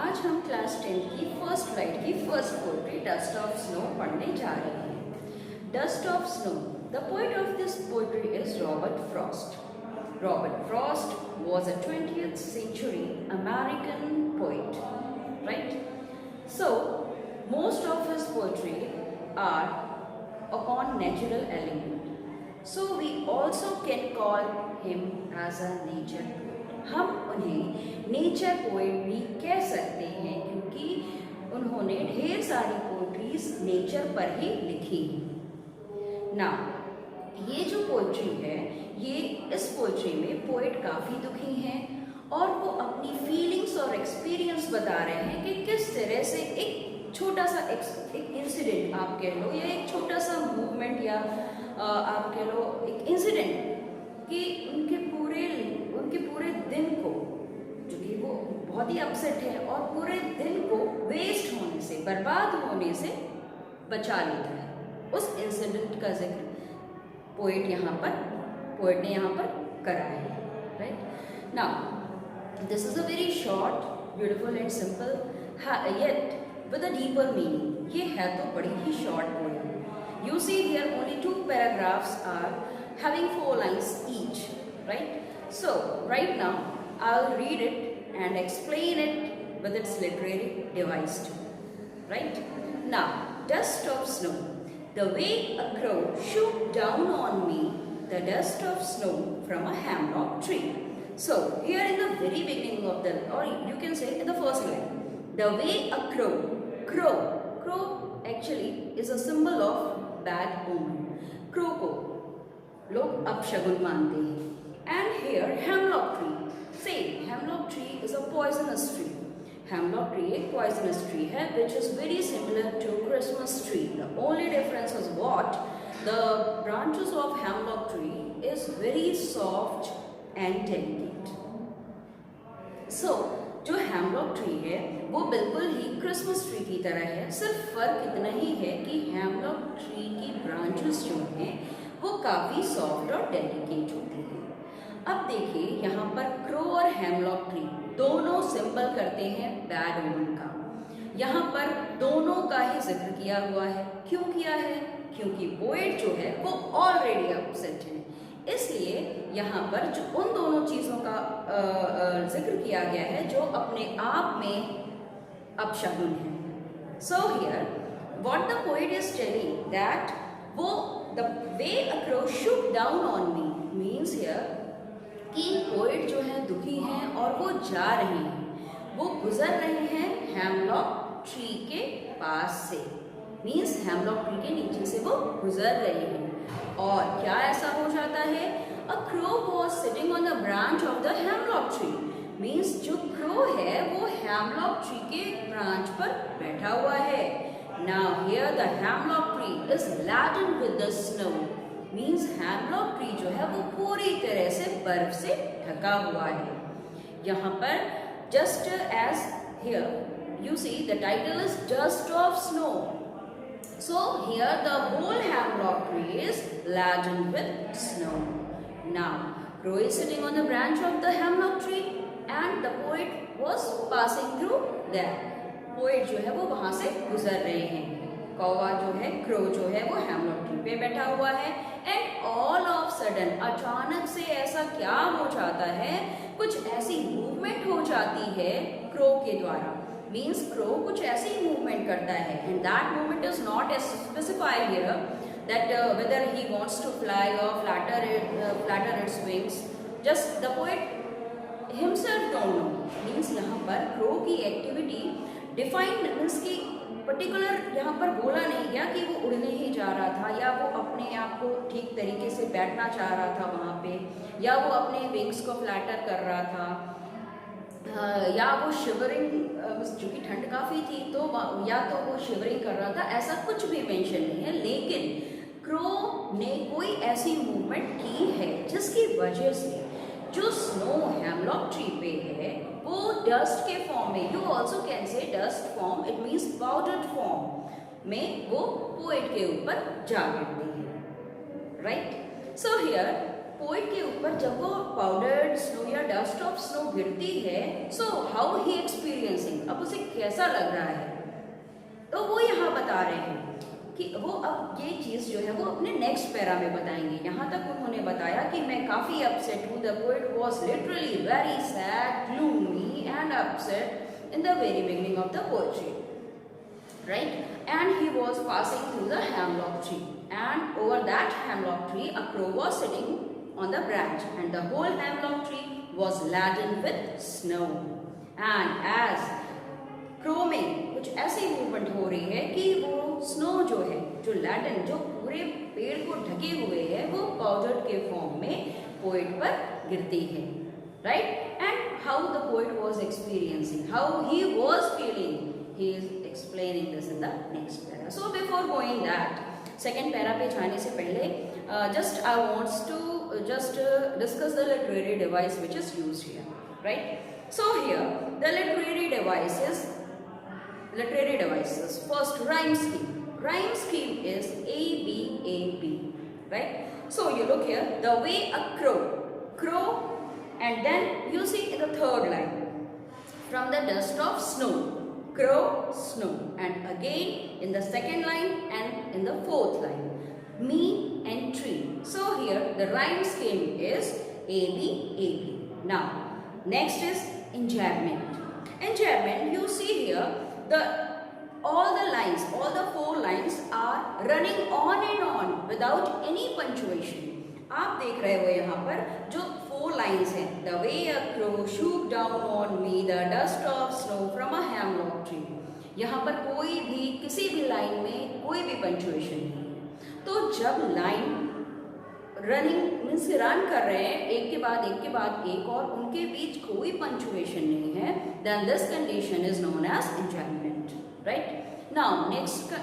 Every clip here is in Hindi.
आज हम क्लास 10 की फर्स्ट फ्लाइट की first poetry dust of snow पढ़ने जा रहे हैं। Dust of snow, the poet of this poetry is Robert Frost. Robert Frost was a 20th century American poet, right? So, most of his poetry are upon natural element. So, we also can call him as a nature poet. हम उन्हें नेचर पोएट भी कह सकते हैं क्योंकि उन्होंने ढेर सारी पोएट्रीज नेचर पर ही लिखी हैं। ना ये जो पोएट्री है, ये इस पोएट्री में पोएट काफ़ी दुखी हैं और वो अपनी फीलिंग्स और एक्सपीरियंस बता रहे हैं कि किस तरह से एक छोटा सा एक इंसिडेंट आप कह लो या एक छोटा सा मूवमेंट या आप कह लो एक इंसिडेंट कि उनके पूरे दिन को, जो कि वो बहुत ही अपसेट है और पूरे दिन को वेस्ट होने से, बर्बाद होने से बचा लेता है। उस इंसिडेंट का जिक्र पोएट ने यहाँ पर करा है, right? Now this is a very short, beautiful and simple, yet with a deeper meaning. ये है तो बड़ी ही short poem. You see here only 2 paragraphs are having 4 lines each, right? So right now I'll read it and explain it with its literary device too, right? Now, dust of snow. The way a crow shook down on me, the dust of snow from a hemlock tree. So, here in the very beginning of the, or you can say in the first line, the way a crow actually is a symbol of bad omen. Crow को लोग अपशगुन मानते हैं. And here hemlock tree. Say, hemlock tree is a poisonous tree. Hemlock tree एक poisonous tree है which is very similar to Christmas tree. The only difference is what? The branches of hemlock tree is very soft and delicate. So, जो hemlock tree है वो बिल्कुल ही Christmas tree की तरह है. सिर्फ फर्क इतना ही है कि hemlock tree की branches जो हैं वो काफ़ी सॉफ्ट और डेलिकेट होती है। अब देखिए यहाँ पर क्रो और हेमलॉक ट्री दोनों सिंबल करते हैं बैड ओमन का। यहाँ पर दोनों का ही जिक्र किया हुआ है। क्यों किया है? क्योंकि पोएट जो है वो ऑलरेडी अपसेट है, इसलिए यहाँ पर जो उन दोनों चीज़ों का जिक्र किया गया है जो अपने आप में अपशगुन है। So here what the poet is telling that वो the way a crow shook down on me means here कि पोएट जो है दुखी हैं और वो जा रहे हैं, वो गुजर रहे हैं हेमलॉक ट्री के पास से, मीन्स हेमलॉक ट्री के नीचे से वो गुजर रहे हैं। और क्या ऐसा हो जाता है? A crow was sitting on the branch of the hemlock tree, means जो क्रो है वो हेमलॉक ट्री के ब्रांच पर बैठा हुआ है। Now here the hemlock tree is laden with the snow, means hemlock tree जो है वो पूरी तरह से बर्फ से ढका हुआ है। यहाँ पर just as here you see the title is dust of snow, so here the whole hemlock tree is laden with snow. Now crow is sitting on the branch of the hemlock tree and the poet was passing through there. Poet जो है वो वहाँ से गुजर रहे हैं। कौवा जो है, क्रो जो है वो हेमलॉक ट्री पे बैठा हुआ है एंड ऑल ऑफ सडन अचानक से ऐसा क्या हो जाता है, कुछ ऐसी मूवमेंट हो जाती है क्रो के द्वारा, मीन्स क्रो कुछ ऐसी मूवमेंट करता है and that movement is not specified here that whether he wants to fly और flutter its wings, just the poet himself don't know, means यहाँ पर क्रो की एक्टिविटी डिफाइंड मीन्स की पर्टिकुलर यहाँ पर बोला नहीं गया कि वो उड़ने ही जा रहा था या वो अपने आप को ठीक तरीके से बैठना चाह रहा था वहाँ पे, या वो अपने विंग्स को फ्लैटर कर रहा था, या वो शिवरिंग, चूँकि ठंड काफ़ी थी तो या तो वो शिवरिंग कर रहा था, ऐसा कुछ भी मेंशन नहीं है। लेकिन क्रो ने कोई ऐसी मूवमेंट की है जिसकी वजह से जो स्नो हेमलॉक ट्री पे है वो डस्ट के फॉर्म में, you also can say dust form, it means powdered form में वो पोएट के ऊपर जा गिरती है, राइट? सो हियर पोएट के ऊपर जब वो पाउडर्ड स्नो या डस्ट ऑफ स्नो गिरती है, सो हाउ ही एक्सपीरियंसिंग, अब उसे कैसा लग रहा है, तो वो यहाँ बता रहे हैं कि वो अब ये चीज़ जो है वो अपने नेक्स्ट पैरा में बताएंगे। यहाँ तक उन्होंने बताया कि मैं काफ़ी अपसेट हूँ, the poet was literally very sad, gloomy and upset in the very beginning of the poetry, right? And he was passing through the hemlock tree, and over that hemlock tree a crow was sitting on the branch, and the whole hemlock tree was laden with snow. And as crow में कुछ ऐसी मूवमेंट हो रही है कि वो स्नो जो है, जो लैडन, जो पूरे पेड़ को ढके हुए है, वो पाउडर के फॉर्म में पोएट पर गिरती है, right? And how the poet was experiencing, how he was feeling, he is explaining this in the next para. So before going that, second para पे जाने से पहले just I wants to discuss the literary device which is used here, right? So here the literary devices, first rhyme scheme. Rhyme scheme is ABAB, right? So you look here, the way a crow, and then you see in the third line, from the dust of snow, crow, snow, and again in the second line and in the fourth line, me and tree. So here the rhyme scheme is ABAB. Now next is enjambment. Enjambment, you see here all the four lines are running on and on without any punctuation. आप देख रहे हो यहाँ पर जो 4 lines हैं, the way a crow shook down on me the dust of snow from a hemlock tree. यहाँ पर कोई भी किसी भी लाइन में कोई भी पंचुएशन नहीं है। तो जब लाइन रनिंग मीन्स रन कर रहे हैं एक के बाद एक और उनके बीच कोई पंचुएशन नहीं है, then this condition is known as enjambment, right? Now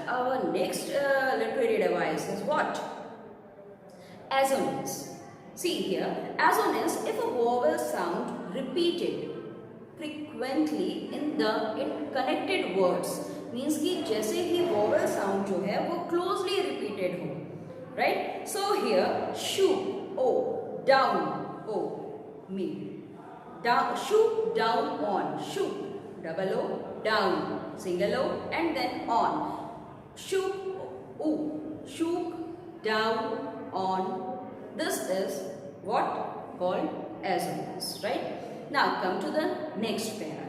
our next literary device is what? Assonance. See here, assonance, if a vowel sound repeated frequently in connected words, means कि जैसे ही vowel sound जो है वो closely repeated हो, right? So here, shook, o, down, o, me, down, shook, down, on, shook, double o, down, single o, and then on, shook, o, shook, down, on. This is what called assonance, right? Now come to the next para.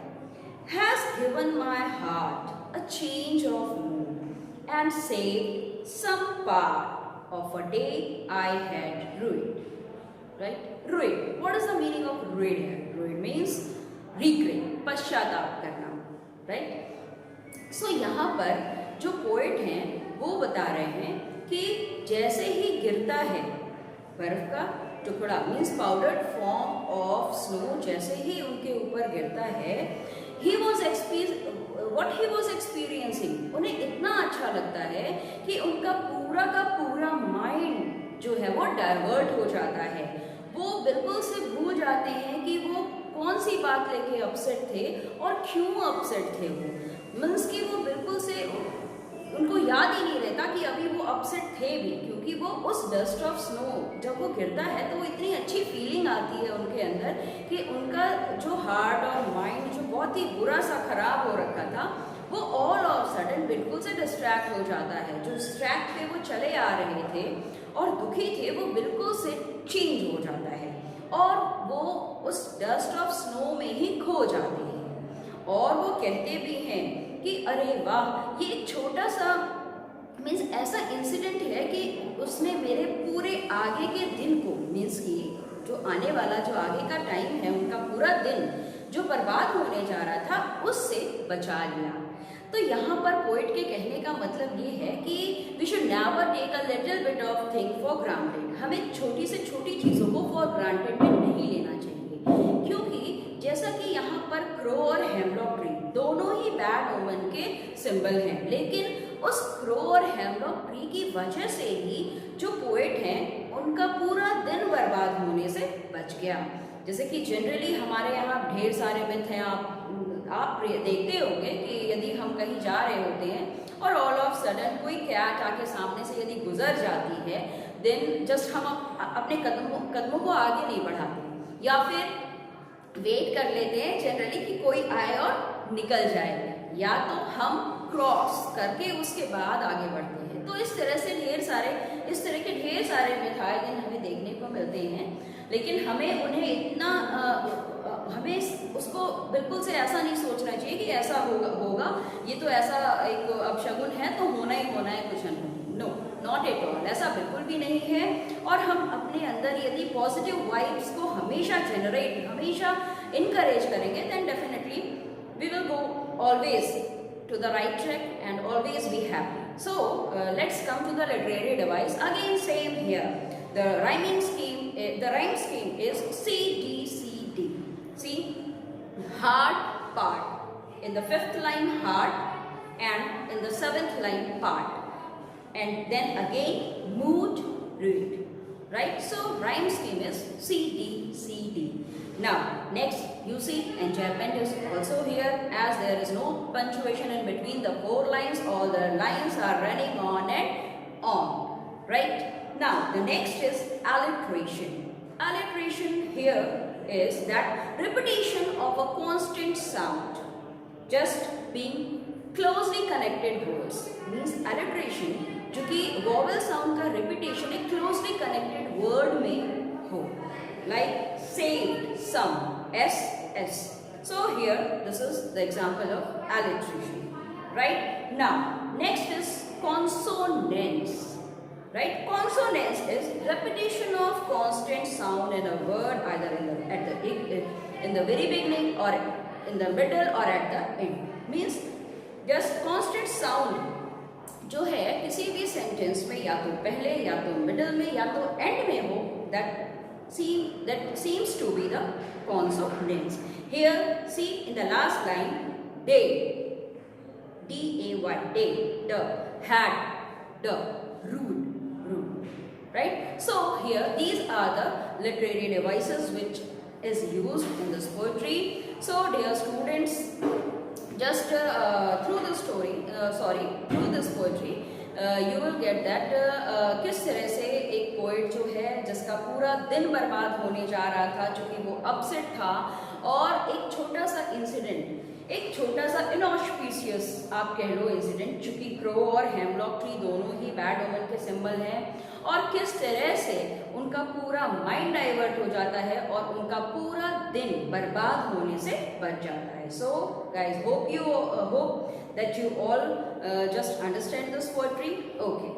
Has given my heart a change of mood and saved some part of a day I had ruined, right? Ruined. What is the meaning of ruined here? Ruined means regret, पश्चाताप करना, right? So यहाँ पर जो पोएट हैं वो बता रहे हैं कि जैसे ही गिरता है बर्फ का टुकड़ा, means powdered form of snow, जैसे ही उनके ऊपर गिरता है, what he was experiencing, उन्हें इतना अच्छा लगता है कि उनका पूरा का पूरा माइंड जो है वो डाइवर्ट हो जाता है। वो बिल्कुल से भूल जाते हैं कि वो कौन सी बात लेके अपसेट थे और क्यों अपसेट थे। वो मीन्स कि वो बिल्कुल से उनको याद ही नहीं रहता कि अभी वो अपसेट थे भी, क्योंकि वो उस डस्ट ऑफ स्नो जब वो गिरता है तो वो इतनी अच्छी फीलिंग आती है उनके अंदर कि उनका जो हार्ट और माइंड जो बहुत ही बुरा सा खराब हो रखा था वो ऑल ऑफ सडन बिल्कुल से डिस्ट्रैक्ट हो जाता है। जो ट्रैक पे वो चले आ रहे थे और दुखी थे वो बिल्कुल से चेंज हो जाता है और वो उस डस्ट ऑफ स्नो में ही खो जाते हैं। और वो कहते भी हैं कि अरे वाह, ये एक छोटा सा मीन्स ऐसा इंसिडेंट है कि उसने मेरे पूरे आगे के दिन को, मीन्स कि जो आने वाला जो आगे का टाइम है उनका पूरा दिन जो बर्बाद होने जा रहा था उससे बचा लिया। तो यहाँ पर पोइट के कहने का मतलब ये है कि we should never take a little bit of thing for granted. हमें छोटी से छोटी चीज़ों को फॉर ग्रांटेड में नहीं लेना चाहिए, क्योंकि जैसा कि यहाँ पर क्रो और हेमलॉक ट्री दोनों ही बैड ओमन के सिंबल हैं, लेकिन उस क्रो और हेमलॉक ट्री की वजह से ही जो पोएट हैं उनका पूरा दिन बर्बाद होने से बच गया। जैसे कि जनरली हमारे यहाँ ढेर सारे मिथ हैं, आप देखते होंगे कि यदि हम कहीं जा रहे होते हैं और ऑल ऑफ सडन कोई कैट आके सामने से यदि गुजर जाती है, देन जस्ट हम अपने कदमों को आगे नहीं बढ़ाते या फिर वेट कर लेते हैं जनरली कि कोई आए और निकल जाएगा, या तो हम क्रॉस करके उसके बाद आगे बढ़ते हैं। तो इस तरह से इस तरह के ढेर सारे मेथड हमें देखने को मिलते हैं, लेकिन हमें उन्हें इतना हमें उसको बिल्कुल से ऐसा नहीं सोचना चाहिए कि ऐसा होगा, ये तो ऐसा एक अपशगुन है तो होना ही होना है कुछ नो, नॉट एट ऑल, ऐसा बिल्कुल भी नहीं है। और हम अपने अंदर यदि पॉजिटिव वाइब्स को हमेशा इनकरेज करेंगे, then definitely we will go always to the right track and always be happy. So let's come to the literary device. Again same here. The rhyme scheme is C D C D. See, hard part. In the 5th line hard, and in the 7th line part. And then again mood, read. Right? So rhyme scheme is C D C D. Now next you see enjambment is also here, as there is no punctuation in between the 4 lines, all the lines are running on and on, right? Now the next is alliteration. Alliteration here is that repetition of a constant sound just being closely connected words, means alliteration जो कि vowel sound का repetition एक closely connected word में हो, like saved, some, S. So here this is the example of alliteration, right? Now next is consonants, right? Consonants is repetition of constant sound in a word, either in the very beginning or in the middle or at the end. Means just constant sound जो है किसी भी सेंटेंस में या तो पहले या तो मिडल में या तो एंड में हो, that seems to be the consonants. Here see in the last line, day, D-A-Y, day, the, had, the, rude, right? So here these are the literary devices which is used in this poetry. So dear students, just through this poetry you will get that किस तरह से एक पोएट जो है जिसका पूरा दिन बर्बाद होने जा रहा था, चूंकि वो अपसेट था, और एक छोटा सा इनऑस्पिशियस आप कह लो इंसिडेंट, चूंकि क्रो और हेमलॉक ट्री दोनों ही बैड ओमेन के सिंबल हैं, और किस तरह से उनका पूरा माइंड डाइवर्ट हो जाता है और उनका पूरा दिन बर्बाद होने से बच जाता है. So guys, hope that you all just understand this poetry. Okay.